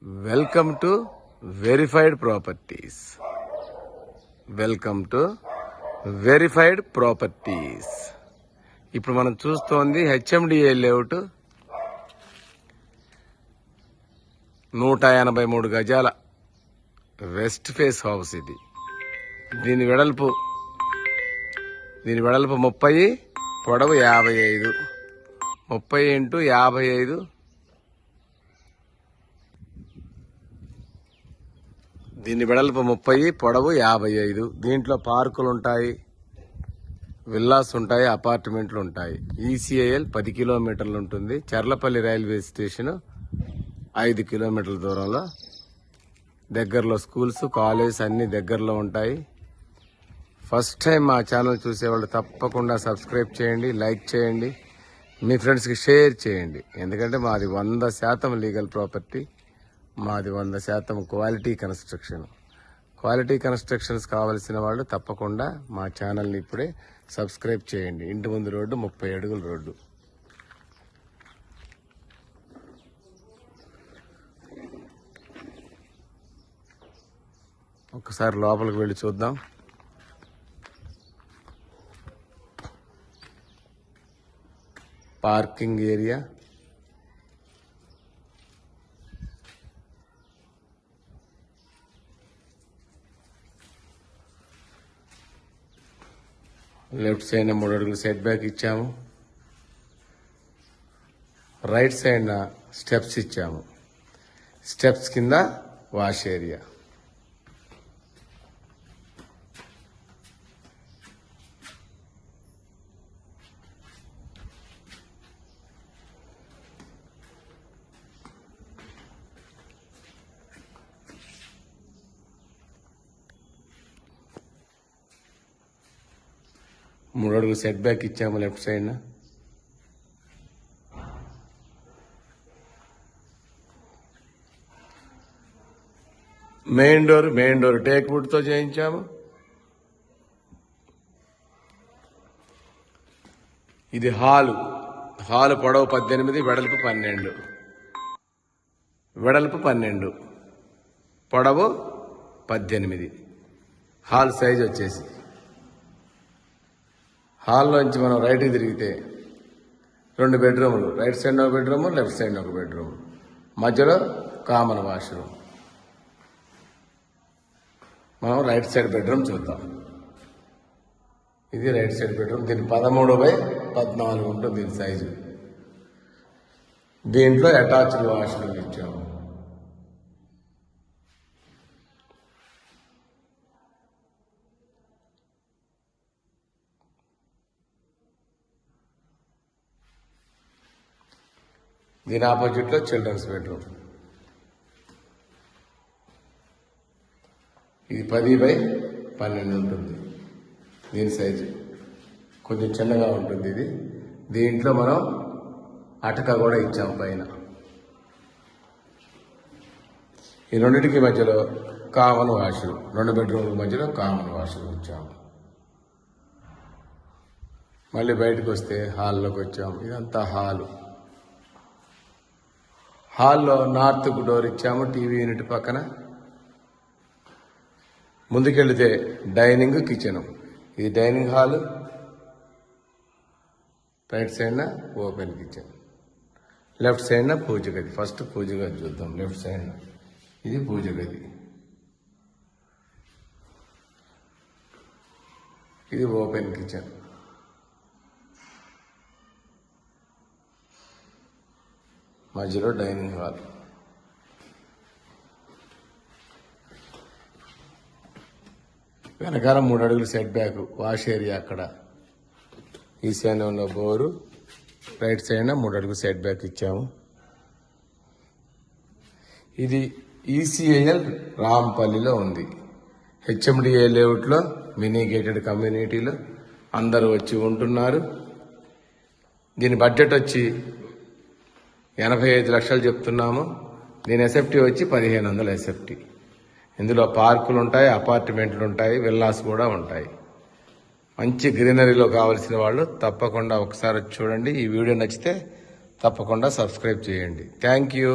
Welcome to verified properties. Welcome to verified properties. ఇప్పుడు మనం చూస్తోంది హెచ్ఎండిఏ లేఅవుట్, 183 గజాల వెస్ట్ ఫేస్ హౌస్. ఇది దీని వెడల్పు 30, పొడవు 55. 30 × 55. దీని వెడల్పు 30, పొడవు 55. దీంట్లో పార్కులు ఉంటాయి, విల్లాస్ ఉంటాయి, అపార్ట్మెంట్లు ఉంటాయి. ఈసీఐఎల్ 10 కిలోమీటర్లు ఉంటుంది. చర్లపల్లి రైల్వే స్టేషన్ 5 కిలోమీటర్ల దూరంలో. దగ్గరలో స్కూల్స్, కాలేజ్ అన్ని దగ్గరలో ఉంటాయి. ఫస్ట్ టైం మా ఛానల్ చూసేవాళ్ళు తప్పకుండా సబ్స్క్రైబ్ చేయండి, లైక్ చేయండి, మీ ఫ్రెండ్స్కి షేర్ చేయండి. ఎందుకంటే మాది 100% లీగల్ ప్రాపర్టీ, మాది 100% క్వాలిటీ కన్స్ట్రక్షన్. క్వాలిటీ కన్స్ట్రక్షన్స్ కావాల్సిన వాళ్ళు తప్పకుండా మా ఛానల్ని ఇప్పుడే సబ్స్క్రైబ్ చేయండి. ఇంటి ముందు రోడ్డు 30 అడుగుల రోడ్డు. ఒకసారి లోపలికి వెళ్ళి చూద్దాం. పార్కింగ్ ఏరియా, లెఫ్ట్ సైడ్ 3 అడుగులు సెట్ బ్యాక్ ఇచ్చాము. రైట్ సైడ్ స్టెప్స్ ఇచ్చాము. స్టెప్స్ కింద వాష్ ఏరియా. మూడు అడుగులు సెట్ బ్యాక్ ఇచ్చాము left side. Main door teak wood తో చేయించాము. ఇది హాలు పొడవు 18, వెడల్పు 12. పొడవు 18. హాల్ సైజ్ వచ్చేసి, హాల్లోంచి మనం రైట్కి తిరిగితే 2 బెడ్రూములు, right side 1 bedroom, left side 1 bedroom, మధ్యలో కామన్ వాష్రూమ్. మనం రైట్ సైడ్ బెడ్రూమ్ చూద్దాం. ఇది రైట్ సైడ్ బెడ్రూమ్. దీని 13/14 ఉంటుంది దీని సైజు. దీంట్లో అటాచ్డ్ వాష్రూమ్ ఇచ్చాము. దీని ఆపోజిట్లో చిల్డ్రన్స్ బెడ్రూమ్. ఇది 10/12 ఉంటుంది దీని సైజు. కొంచెం చిన్నగా ఉంటుంది ఇది. దీంట్లో మనం అటక కూడా ఇచ్చాము పైన. ఈ రెండింటికి మధ్యలో కామన్ వాష్రూమ్, 2 బెడ్రూమ్ల మధ్యలో కామన్ వాష్రూమ్ ఇచ్చాము. మళ్ళీ బయటకు వస్తే హాల్లోకి వచ్చాము. ఇదంతా హాల్లో నార్త్కు డోర్ ఇచ్చాము, టీవీ యూనిట్ పక్కన. ముందుకెళ్తే డైనింగ్, కిచెన్. ఇది డైనింగ్ హాలు. రైట్ సైడ్న ఓపెన్ కిచెన్. లెఫ్ట్ సైడ్న పూజ గది. ఫస్ట్ పూజ గది చూద్దాం. లెఫ్ట్ సైడ్న ఇది పూజ గది. ఇది ఓపెన్ కిచెన్. మధ్యలో డైనింగ్ హాల్. వెనకాల 3 అడుగులు సెట్ బ్యాక్, వాష్ ఏరియా. అక్కడ ఈశాన్యంలో బోరు, రైట్ సైడ్ 3 అడుగులు సెట్ బ్యాక్ ఇచ్చాము. ఇది ఈసీఐఎల్ రాంపల్లిలో ఉంది. హెచ్ఎండిఏ లేఅవుట్లో మినీ గేటెడ్ కమ్యూనిటీలో అందరూ వచ్చి ఉంటున్నారు. దీని బడ్జెట్ వచ్చి 85 లక్షలు చెప్తున్నాము. దీని ఎస్ఎఫ్టీ వచ్చి 1500 ఎస్ఎఫ్టీ. ఇందులో పార్కులు ఉంటాయి, అపార్ట్మెంట్లు ఉంటాయి, విల్లాస్ కూడా ఉంటాయి. మంచి గ్రీనరీలో కావలసిన వాళ్ళు తప్పకుండా ఒకసారి చూడండి. ఈ వీడియో నచ్చితే తప్పకుండా సబ్స్క్రైబ్ చేయండి. Thank you.